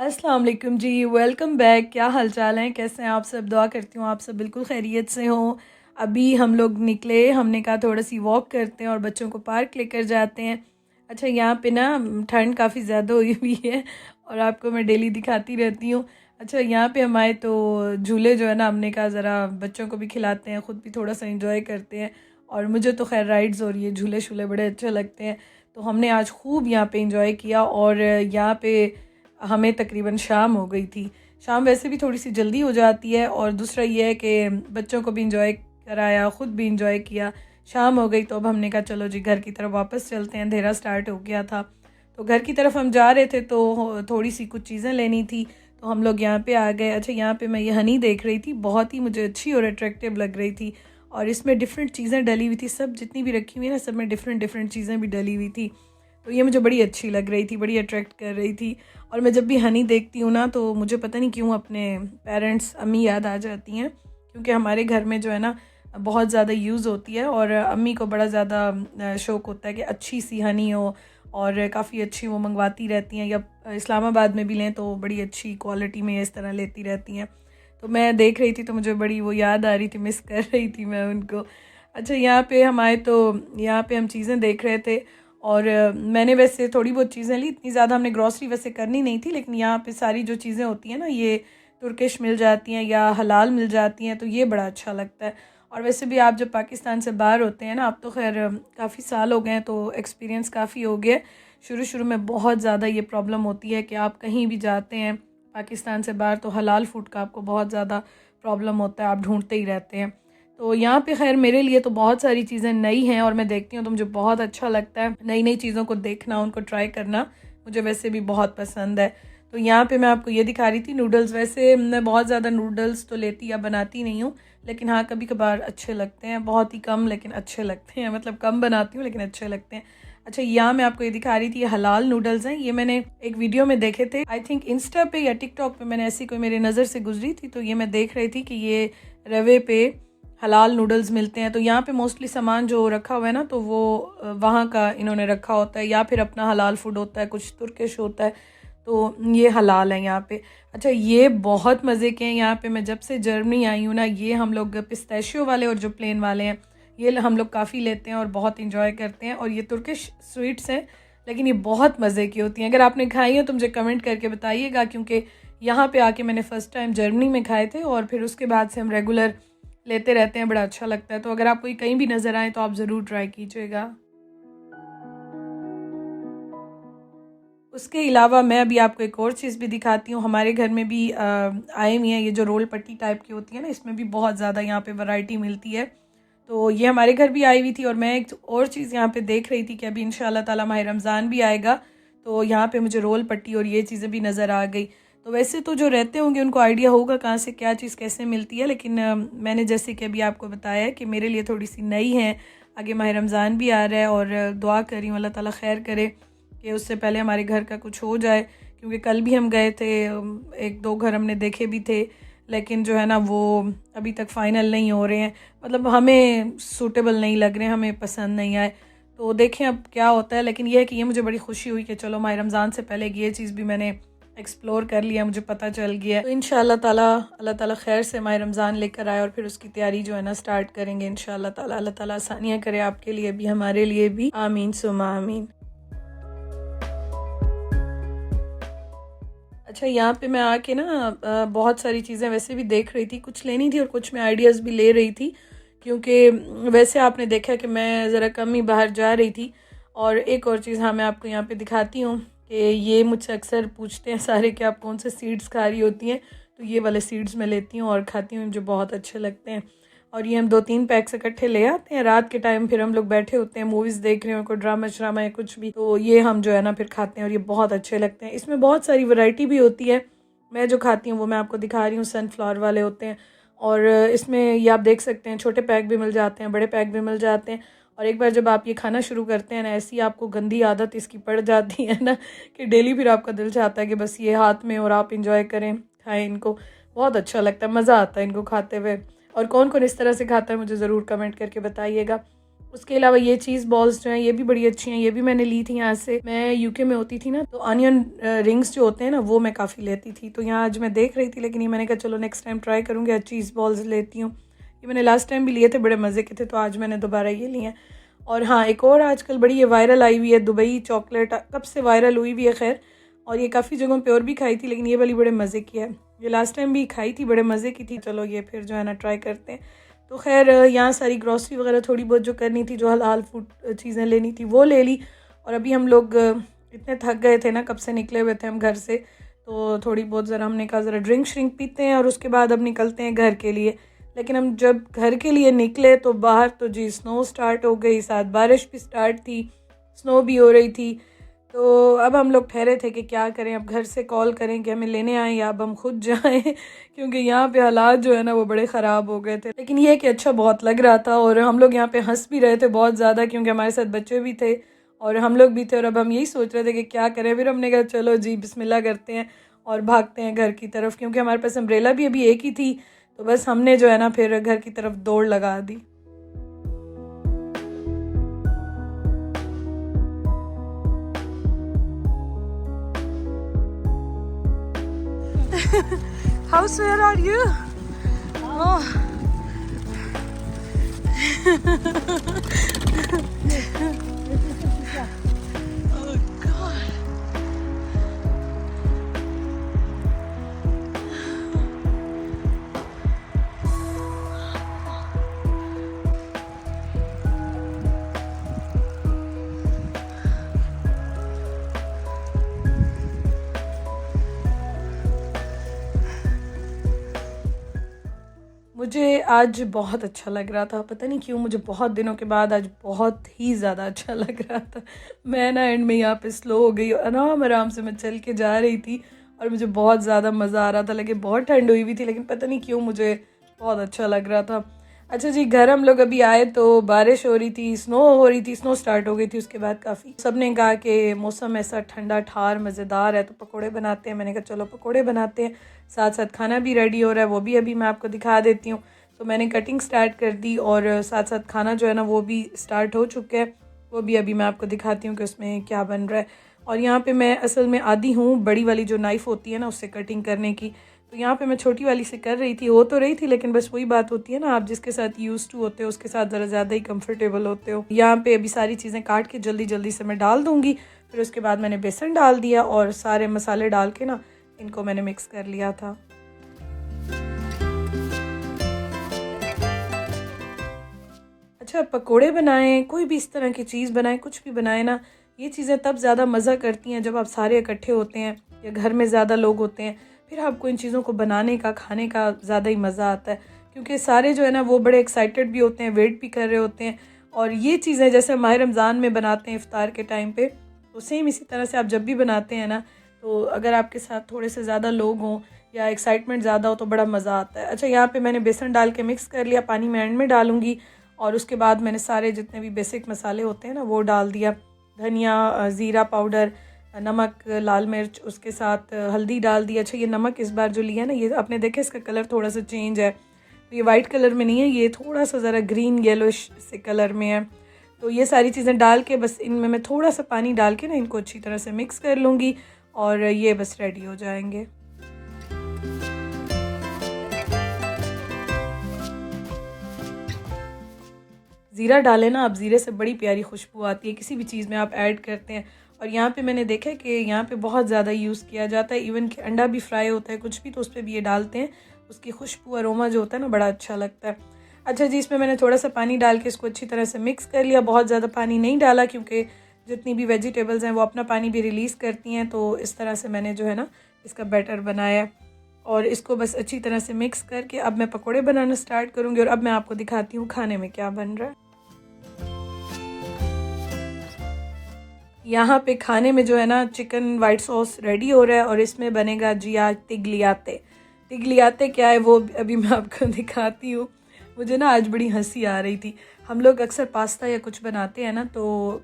अस्सलाम वालेकुम जी, welcome back. क्या हाल चाल हैं, कैसे हैं आप सब? दुआ करती हूँ आप सब बिल्कुल खैरियत से हों। अभी हम लोग निकले, हमने कहा थोड़ा सी वॉक करते हैं और बच्चों को पार्क लेकर जाते हैं। अच्छा, यहाँ पे ना ठंड काफ़ी ज़्यादा हुई हुई है और आपको मैं डेली दिखाती रहती हूँ। अच्छा, यहाँ पे हम आए तो झूले जो है ना, हमने कहा ज़रा बच्चों को भी खिलाते हैं, ख़ुद भी थोड़ा सा इंजॉय करते हैं। और मुझे तो खैर राइड्स और ये झूले शूले बड़े अच्छे लगते हैं, तो हमने आज खूब यहाँ पे इंजॉय किया। और यहाँ पे हमें तकरीबन शाम हो गई थी। शाम वैसे भी थोड़ी सी जल्दी हो जाती है, और दूसरा ये है कि बच्चों को भी इंजॉय कराया, ख़ुद भी इंजॉय किया। शाम हो गई तो अब हमने कहा चलो जी घर की तरफ वापस चलते हैं, अंधेरा स्टार्ट हो गया था। तो घर की तरफ हम जा रहे थे तो थोड़ी सी कुछ चीज़ें लेनी थी, तो हम लोग यहाँ पे आ गए। अच्छा, यहाँ पे मैं ये हनी देख रही थी, बहुत ही मुझे अच्छी और अट्रैक्टिव लग रही थी, और इसमें डिफरेंट चीज़ें डली हुई थी, सब जितनी भी रखी हुई है ना, सब में डिफरेंट डिफरेंट चीज़ें भी डली हुई थी। तो ये मुझे बड़ी अच्छी लग रही थी, बड़ी अट्रैक्ट कर रही थी। और मैं जब भी हनी देखती हूँ ना, तो मुझे पता नहीं क्यों अपने पेरेंट्स, अम्मी याद आ जाती हैं, क्योंकि हमारे घर में जो है ना बहुत ज़्यादा यूज़ होती है, और अम्मी को बड़ा ज़्यादा शौक़ होता है कि अच्छी सी हनी हो, और काफ़ी अच्छी वो मंगवाती रहती हैं, या इस्लामाबाद में भी लें तो बड़ी अच्छी क्वालिटी में इस तरह लेती रहती हैं। तो मैं देख रही थी तो मुझे बड़ी वो याद आ रही थी, मिस कर रही थी मैं उनको। अच्छा, यहाँ पे हम आए तो यहाँ पे हम चीज़ें देख रहे थे, और मैंने वैसे थोड़ी बहुत चीज़ें ली, इतनी ज़्यादा हमने ग्रॉसरी वैसे करनी नहीं थी, लेकिन यहाँ पे सारी जो चीज़ें होती हैं ना, ये तुर्किश मिल जाती हैं या हलाल मिल जाती हैं, तो ये बड़ा अच्छा लगता है। और वैसे भी आप जब पाकिस्तान से बाहर होते हैं ना, अब तो खैर काफ़ी साल हो गए हैं तो एक्सपीरियंस काफ़ी हो गया। शुरू शुरू में बहुत ज़्यादा ये प्रॉब्लम होती है कि आप कहीं भी जाते हैं पाकिस्तान से बाहर, तो हलाल फूड का आपको बहुत ज़्यादा प्रॉब्लम होता है, आप ढूंढते ही रहते हैं। तो यहाँ पे खैर मेरे लिए तो बहुत सारी चीज़ें नई हैं, और मैं देखती हूँ तो मुझे बहुत अच्छा लगता है नई नई चीज़ों को देखना, उनको ट्राई करना, मुझे वैसे भी बहुत पसंद है। तो यहाँ पे मैं आपको ये दिखा रही थी नूडल्स। वैसे मैं बहुत ज़्यादा नूडल्स तो लेती या बनाती नहीं हूँ, लेकिन हाँ कभी कभार अच्छे लगते हैं, बहुत ही कम लेकिन अच्छे लगते हैं, मतलब कम बनाती हूँ लेकिन अच्छे लगते हैं। अच्छा, यहाँ मैं आपको ये दिखा रही थी, ये हलाल नूडल्स हैं। ये मैंने एक वीडियो में देखे थे, आई थिंक इंस्टा पे या टिकटॉक पे, मैंने ऐसी कोई मेरी नज़र से गुजरी थी, तो ये मैं देख रही थी कि ये रवे पे हलाल नूडल्स मिलते हैं। तो यहाँ पे मोस्टली सामान जो रखा हुआ है ना, तो वो वहाँ का इन्होंने रखा होता है, या फिर अपना हलाल फूड होता है, कुछ तुर्किश होता है, तो ये हलाल है यहाँ पे। अच्छा, ये बहुत मज़े के हैं। यहाँ पे मैं जब से जर्मनी आई हूँ ना, ये हम लोग पिस्ताशियो वाले और जो प्लेन वाले हैं, ये हम लोग काफ़ी लेते हैं और बहुत इंजॉय करते हैं। और ये तुर्किश स्वीट्स हैं, लेकिन ये बहुत मज़े की होती हैं। अगर आपने खाई हो तो मुझे कमेंट करके बताइएगा, क्योंकि यहाँ पे आके मैंने फ़र्स्ट टाइम जर्मनी में खाए थे, और फिर उसके बाद से हम रेगुलर लेते रहते हैं, बड़ा अच्छा लगता है। तो अगर आपको कहीं भी नज़र आए तो आप ज़रूर ट्राई कीजिएगा। उसके अलावा मैं अभी आपको एक और चीज़ भी दिखाती हूँ। हमारे घर में भी आए हुई हैं ये जो रोल पट्टी टाइप की होती है ना, इसमें भी बहुत ज़्यादा यहाँ पे वैरायटी मिलती है। तो ये हमारे घर भी आई हुई थी, और मैं एक और चीज़ यहाँ पे देख रही थी कि अभी इंशाल्लाह ताला माह रमज़ान भी आएगा, तो यहाँ पे मुझे रोल पट्टी और ये चीज़ें भी नज़र आ गई। तो वैसे तो जो रहते होंगे उनको आइडिया होगा कहाँ से क्या चीज़ कैसे मिलती है, लेकिन मैंने जैसे कि अभी आपको बताया है कि मेरे लिए थोड़ी सी नई है। आगे माह रमज़ान भी आ रहा है, और दुआ करी अल्लाह ताला खैर करे कि उससे पहले हमारे घर का कुछ हो जाए, क्योंकि कल भी हम गए थे, एक दो घर हमने देखे भी थे, लेकिन जो है ना वो अभी तक फ़ाइनल नहीं हो रहे हैं, मतलब हमें सूटेबल नहीं लग रहे हैं, हमें पसंद नहीं आए। तो देखें अब क्या होता है, लेकिन यह है कि ये मुझे बड़ी खुशी हुई कि चलो माह रमज़ान से पहले ये चीज़ भी मैंने एक्सप्लोर कर लिया, मुझे पता चल गया। तो इंशाअल्लाह ताला अल्लाह ताला खैर से माह रमज़ान लेकर आए, और फिर उसकी तैयारी जो है ना स्टार्ट करेंगे इंशाअल्लाह ताला। अल्लाह ताला आसानियाँ करे आपके लिए भी, हमारे लिए भी, आमीन सुमा आमीन। अच्छा, यहाँ पे मैं आके ना बहुत सारी चीज़ें वैसे भी देख रही थी, कुछ लेनी थी और कुछ मैं आइडियाज़ भी ले रही थी, क्योंकि वैसे आपने देखा कि मैं ज़रा कम ही बाहर जा रही थी। और एक और चीज़, हाँ मैं आपको यहाँ पे दिखाती हूँ कि ये मुझसे अक्सर पूछते हैं सारे कि आप कौन से सीड्स खा रही होती हैं, तो ये वाले सीड्स मैं लेती हूँ और खाती हूँ, मुझे बहुत अच्छे लगते हैं। और ये हम 2-3 पैक्स इकट्ठे ले आते हैं रात के टाइम, फिर हम लोग बैठे होते हैं मूवीज़ देख रहे हो, कोई ड्रामा श्रामा या कुछ भी, तो ये हम जो है ना फिर खाते हैं, और ये बहुत अच्छे लगते हैं। इसमें बहुत सारी वैरायटी भी होती है, मैं जो खाती हूँ वो मैं आपको दिखा रही हूँ, सनफ्लावर वाले होते हैं। और इसमें ये आप देख सकते हैं छोटे पैक भी मिल जाते हैं, बड़े पैक भी मिल जाते हैं। और एक बार जब आप ये खाना शुरू करते हैं ना, ऐसी आपको गंदी आदत इसकी पड़ जाती है ना कि डेली फिर आपका दिल चाहता है कि बस ये हाथ में और आप इंजॉय करें, खाएं इनको, बहुत अच्छा लगता है, मज़ा आता है इनको खाते हुए। और कौन कौन इस तरह से खाता है मुझे ज़रूर कमेंट करके बताइएगा। उसके अलावा ये चीज़ बॉल्स जो हैं ये भी बड़ी अच्छी हैं, ये भी मैंने ली थी यहाँ से। मैं यूके में होती थी ना, तो अनियन रिंग्स जो होते हैं ना वो मैं काफ़ी लेती थी, तो यहाँ आज मैं देख रही थी, लेकिन ये मैंने कहा चलो नेक्स्ट टाइम ट्राई करूँगी, आज चीज़ बॉल्स लेती हूँ। ये मैंने लास्ट टाइम भी लिए थे, बड़े मज़े के थे, तो आज मैंने दोबारा ये लिए हैं। और हाँ, एक और आजकल बड़ी ये वायरल आई हुई है दुबई चॉकलेट, कब से वायरल हुई भी है खैर, और ये काफ़ी जगहों पे और भी खाई थी, लेकिन ये वाली बड़े मज़े की है। ये लास्ट टाइम भी खाई थी, बड़े मज़े की थी, चलो ये फिर जो है ना ट्राई करते हैं। तो खैर यहाँ सारी ग्रॉसरी वगैरह थोड़ी बहुत जो करनी थी, जो हलाल फूड चीज़ें लेनी थी वो ले ली। और अभी हम लोग इतने थक गए थे ना, कब से निकले हुए थे हम घर से, तो थोड़ी बहुत ज़रा हमने कहा ज़रा ड्रिंक श्रिंक पीते हैं और उसके बाद अब निकलते हैं घर के लिए। लेकिन हम जब घर के लिए निकले तो बाहर तो जी स्नो स्टार्ट हो गई, साथ बारिश भी स्टार्ट थी, स्नो भी हो रही थी। तो अब हम लोग ठहरे थे कि क्या करें, अब घर से कॉल करें कि हमें लेने आएँ या अब हम खुद जाएं क्योंकि यहाँ पे हालात जो है ना वो बड़े ख़राब हो गए थे। लेकिन ये कि अच्छा बहुत लग रहा था, और हम लोग यहाँ पे हंस भी रहे थे बहुत ज़्यादा, क्योंकि हमारे साथ बच्चे भी थे और हम लोग भी थे, और अब हम यही सोच रहे थे कि क्या करें। फिर हमने कहा चलो जी बिस्मिल्लाह करते हैं और भागते हैं घर की तरफ, क्योंकि हमारे पास अम्ब्रेला भी अभी एक ही थी, तो बस हमने जो है ना फिर घर की तरफ दौड़ लगा दी। How swear are you? Oh. Oh God. मुझे आज बहुत अच्छा लग रहा था, पता नहीं क्यों, मुझे बहुत दिनों के बाद आज बहुत ही ज़्यादा अच्छा लग रहा था। मैं ना एंड में यहाँ पे स्लो हो गई और आराम आराम से मैं चल के जा रही थी और मुझे बहुत ज़्यादा मज़ा आ रहा था। लगे बहुत ठंड हुई हुई थी, लेकिन पता नहीं क्यों मुझे बहुत अच्छा लग रहा था। अच्छा जी, घर हम लोग अभी आए तो बारिश हो रही थी, स्नो हो रही थी, स्नो स्टार्ट हो गई थी उसके बाद काफ़ी। सब ने कहा कि मौसम ऐसा ठंडा ठार मज़ेदार है तो पकोड़े बनाते हैं। मैंने कहा चलो पकोड़े बनाते हैं, साथ साथ खाना भी रेडी हो रहा है, वो भी अभी मैं आपको दिखा देती हूँ। तो मैंने कटिंग स्टार्ट कर दी और साथ साथ खाना जो है ना वो भी स्टार्ट हो चुका है, वो भी अभी मैं आपको दिखाती हूँ कि उसमें क्या बन रहा है। और यहाँ पे मैं असल में आदी हूँ बड़ी वाली जो नाइफ़ होती है ना उससे कटिंग करने की, तो यहाँ पे मैं छोटी वाली से कर रही थी, हो तो रही थी, लेकिन बस वही बात होती है ना, आप जिसके साथ यूज़ टू होते हो उसके साथ ज़रा ज़्यादा ही कंफर्टेबल होते हो। यहाँ पे अभी सारी चीज़ें काट के जल्दी जल्दी से मैं डाल दूँगी। फिर उसके बाद मैंने बेसन डाल दिया और सारे मसाले डाल के ना इनको मैंने मिक्स कर लिया था। अच्छा, पकोड़े बनाएं, कोई भी इस तरह की चीज़ बनाएं, कुछ भी बनाएं ना, ये चीज़ें तब ज़्यादा मज़ा करती हैं जब आप सारे इकट्ठे होते हैं या घर में ज़्यादा लोग होते हैं। फिर आपको इन चीज़ों को बनाने का, खाने का ज़्यादा ही मज़ा आता है, क्योंकि सारे जो है ना वो बड़े एक्साइटेड भी होते हैं, वेट भी कर रहे होते हैं। और ये चीज़ें जैसे माह रमज़ान में बनाते हैं इफ़्तार के टाइम पर, तो सेम इसी तरह से आप जब भी बनाते हैं ना, तो अगर आपके साथ थोड़े से ज़्यादा लोग हों या एक्साइटमेंट ज़्यादा हो तो बड़ा मज़ा आता है। अच्छा, यहाँ पे मैंने बेसन डाल के मिक्स कर लिया, पानी मैं एंड में डालूँगी। और उसके बाद मैंने सारे जितने भी बेसिक मसाले होते हैं ना वो डाल दिया, धनिया, ज़ीरा पाउडर, नमक, लाल मिर्च, उसके साथ हल्दी डाल दी। अच्छा, ये नमक इस बार जो लिया ना, ये आपने देखा इसका कलर थोड़ा सा चेंज है, तो ये वाइट कलर में नहीं है, ये थोड़ा सा ज़रा ग्रीन येलोइश से कलर में है। तो ये सारी चीज़ें डाल के बस इनमें मैं थोड़ा सा पानी डाल के ना इनको अच्छी तरह से मिक्स कर लूँगी और ये बस रेडी हो जाएंगे। ज़ीरा डालें ना आप, ज़ीरे से बड़ी प्यारी खुशबू आती है किसी भी चीज़ में आप ऐड करते हैं। और यहाँ पे मैंने देखा है कि यहाँ पे बहुत ज़्यादा यूज़ किया जाता है, इवन कि अंडा भी फ्राई होता है कुछ भी तो उस पर भी ये डालते हैं, उसकी खुशबू अरोमा जो होता है ना बड़ा अच्छा लगता है। अच्छा जी, इसमें मैंने थोड़ा सा पानी डाल के इसको अच्छी तरह से मिक्स कर लिया, बहुत ज़्यादा पानी नहीं डाला क्योंकि जितनी भी वेजिटेबल्स हैं वो अपना पानी भी रिलीज़ करती हैं। तो इस तरह से मैंने जो है ना इसका बैटर बनाया और इसको बस अच्छी तरह से मिक्स करके अब मैं पकोड़े बनाना स्टार्ट करूँगी और अब मैं आपको दिखाती हूँ खाने में क्या बन रहा है। यहाँ पे खाने में जो है ना चिकन वाइट सॉस रेडी हो रहा है और इसमें बनेगा जी आज तिगलियाते। तिगलियाते क्या है वो अभी मैं आपको दिखाती हूँ। मुझे ना आज बड़ी हंसी आ रही थी। हम लोग अक्सर पास्ता या कुछ बनाते हैं ना, तो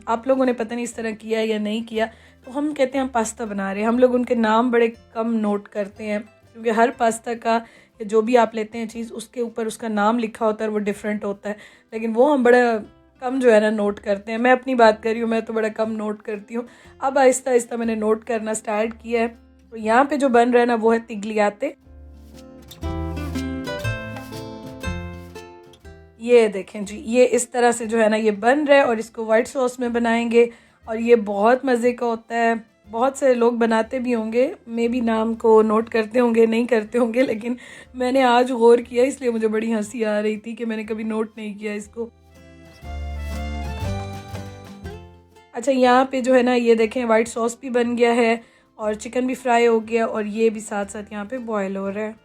आप लोगों ने पता नहीं इस तरह किया या नहीं किया, तो हम कहते हैं हम पास्ता बना रहे हैं। हम लोग उनके नाम बड़े कम नोट करते हैं क्योंकि हर पास्ता का या जो भी आप लेते हैं चीज़ उसके ऊपर उसका नाम लिखा होता है और वो डिफरेंट होता है, लेकिन वो हम बड़ा कम जो है ना नोट करते हैं। मैं अपनी बात कर रही हूँ, मैं तो बड़ा कम नोट करती हूँ। अब आहिस्ता आहिस्ता मैंने नोट करना स्टार्ट किया है। तो यहाँ पे जो बन रहा है ना वो है तिगलियाते। ये देखें जी, ये इस तरह से जो है ना ये बन रहा है और इसको वाइट सॉस में बनाएंगे और ये बहुत मज़े का होता है। बहुत से लोग बनाते भी होंगे, मे बी नाम को नोट करते होंगे, नहीं करते होंगे, लेकिन मैंने आज गौर किया इसलिए मुझे बड़ी हंसी आ रही थी कि मैंने कभी नोट नहीं किया इसको। अच्छा, यहाँ पे जो है ना ये देखें वाइट सॉस भी बन गया है और चिकन भी फ्राई हो गया और ये भी साथ साथ यहाँ पे बॉयल हो रहा है।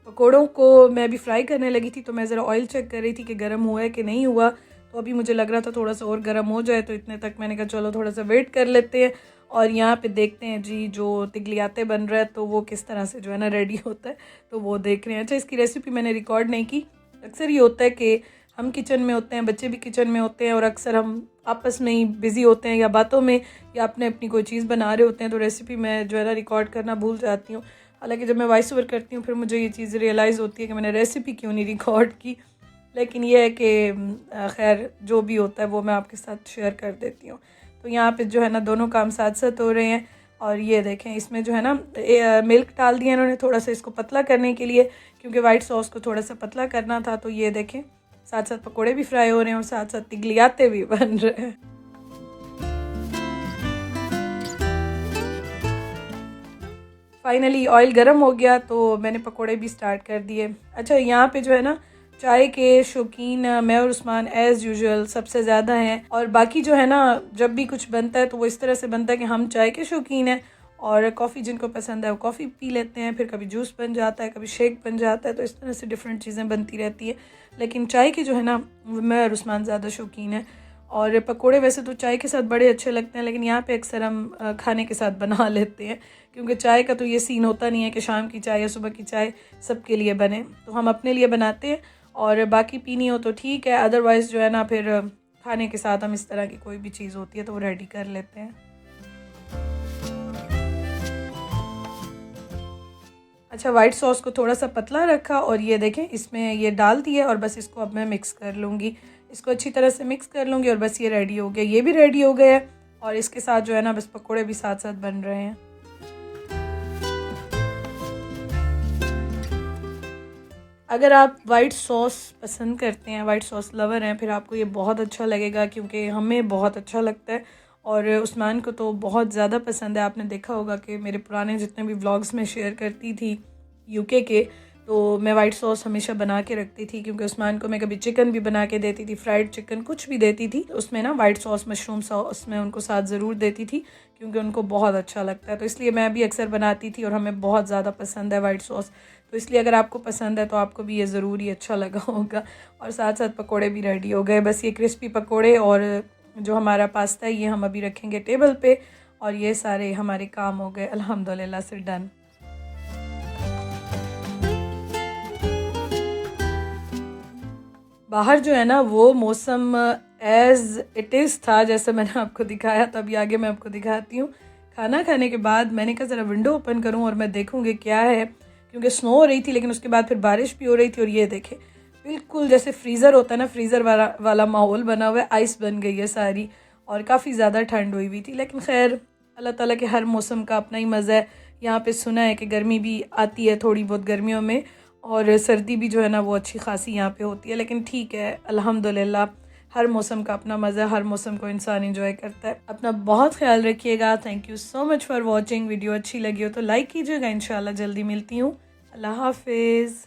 पकौड़ों को मैं भी फ्राई करने लगी थी तो मैं ज़रा ऑयल चेक कर रही थी कि गर्म हुआ है कि नहीं हुआ। तो अभी मुझे लग रहा था थोड़ा सा और गर्म हो जाए, तो इतने तक मैंने कहा चलो थोड़ा सा वेट कर लेते हैं। और यहाँ पे देखते हैं जी जो तिगलियाते बन रहा है तो वो किस तरह से जो है ना रेडी होता है, तो वो देख रहे हैं। अच्छा, इसकी रेसिपी मैंने रिकॉर्ड नहीं की। अक्सर ये होता है कि हम किचन में होते हैं, बच्चे भी किचन में होते हैं और अक्सर हम आपस में ही बिज़ी होते हैं या बातों में या अपने अपनी कोई चीज़ बना रहे होते हैं, तो रेसिपी मैं जो है ना रिकॉर्ड करना भूल जाती हूँ। हालांकि जब मैं वॉइस ओवर करती हूँ फिर मुझे ये चीज़ रियलाइज़ होती है कि मैंने रेसिपी क्यों नहीं रिकॉर्ड की। लेकिन यह है कि खैर जो भी होता है वो मैं आपके साथ शेयर कर देती हूँ। तो यहाँ पे जो है ना दोनों काम साथ साथ हो रहे हैं। और ये देखें इसमें जो है ना मिल्क डाल दिया इन्होंने थोड़ा सा इसको पतला करने के लिए, क्योंकि वाइट सॉस को थोड़ा सा पतला करना था। तो ये देखें साथ साथ पकोड़े भी फ्राई हो रहे हैं और साथ साथ तिगलियाते भी बन रहे हैं। फाइनली ऑयल गर्म हो गया तो मैंने पकोड़े भी स्टार्ट कर दिए। अच्छा, यहाँ पे जो है ना चाय के शौकीन मैं और उस्मान एज़ यूजुअल सबसे ज़्यादा हैं। और बाकी जो है ना जब भी कुछ बनता है तो वो इस तरह से बनता है कि हम चाय के शौकीन हैं और कॉफ़ी जिनको पसंद है वो कॉफ़ी पी लेते हैं, फिर कभी जूस बन जाता है, कभी शेक बन जाता है, तो इस तरह से डिफरेंट चीज़ें बनती रहती है। लेकिन चाय के जो है ना मैं और उस्मान ज़्यादा शौकीन है। और पकोड़े वैसे तो चाय के साथ बड़े अच्छे लगते हैं, लेकिन यहाँ पे अक्सर हम खाने के साथ बना लेते हैं, क्योंकि चाय का तो ये सीन होता नहीं है कि शाम की चाय या सुबह की चाय सबके लिए बने। तो हम अपने लिए बनाते हैं और बाकी पीनी हो तो ठीक है, अदरवाइज़ जो है ना फिर खाने के साथ हम इस तरह की कोई भी चीज़ होती है तो वो रेडी कर लेते हैं। अच्छा, वाइट सॉस को थोड़ा सा पतला रखा और ये देखें इसमें ये डाल दिया और बस इसको अब मैं मिक्स कर लूँगी। इसको अच्छी तरह से मिक्स कर लूँगी और बस ये रेडी हो गया। ये भी रेडी हो गया है और इसके साथ जो है ना बस पकोड़े भी साथ साथ बन रहे हैं। अगर आप वाइट सॉस पसंद करते हैं, वाइट सॉस लवर हैं, फिर आपको ये बहुत अच्छा लगेगा, क्योंकि हमें बहुत अच्छा लगता है और उस्मान को तो बहुत ज़्यादा पसंद है। आपने देखा होगा कि मेरे पुराने जितने भी व्लॉग्स में शेयर करती थी यूके के, तो मैं वाइट सॉस हमेशा बना के रखती थी, क्योंकि उस्मान को मैं कभी चिकन भी बना के देती थी, फ्राइड चिकन कुछ भी देती थी तो उसमें ना वाइट सॉस मशरूम सॉस में उनको साथ ज़रूर देती थी, क्योंकि उनको बहुत अच्छा लगता है। तो इसलिए मैं भी अक्सर बनाती थी और हमें बहुत ज़्यादा पसंद है वाइट सॉस। तो इसलिए अगर आपको पसंद है तो आपको भी ये ज़रूर ही अच्छा लगा होगा। और साथ साथ पकोड़े भी रेडी हो गए। बस ये क्रिस्पी पकोड़े और जो हमारा पास्ता है ये हम अभी रखेंगे टेबल पे और ये सारे हमारे काम हो गए अल्हम्दुलिल्लाह से डन। बाहर जो है ना वो मौसम एज़ इट इज़ था जैसे मैंने आपको दिखाया, तो अभी आगे मैं आपको दिखाती हूँ। खाना खाने के बाद मैंने कहा ज़रा विंडो ओपन करूँ और मैं देखूँगी क्या है, क्योंकि स्नो हो रही थी लेकिन उसके बाद फिर बारिश भी हो रही थी। और ये देखे बिल्कुल जैसे फ्रीज़र होता है ना, फ्रीज़र वाला माहौल बना हुआ है, आइस बन गई है सारी और काफ़ी ज़्यादा ठंड हुई थी। लेकिन खैर अल्लाह ताला के हर मौसम का अपना ही मज़ा है। यहाँ पे सुना है कि गर्मी भी आती है थोड़ी बहुत गर्मियों में और सर्दी भी जो है ना वो अच्छी खासी यहाँ पे होती है। लेकिन ठीक है अल्हम्दुलिल्लाह, हर मौसम का अपना मज़ा, हर मौसम को इंसान एंजॉय करता है। अपना बहुत ख्याल रखिएगा। Thank you so much for watching. Video अच्छी लगी हो तो लाइक कीजिएगा। इंशाल्लाह जल्दी मिलती हूँ। अल्लाह हाफिज़।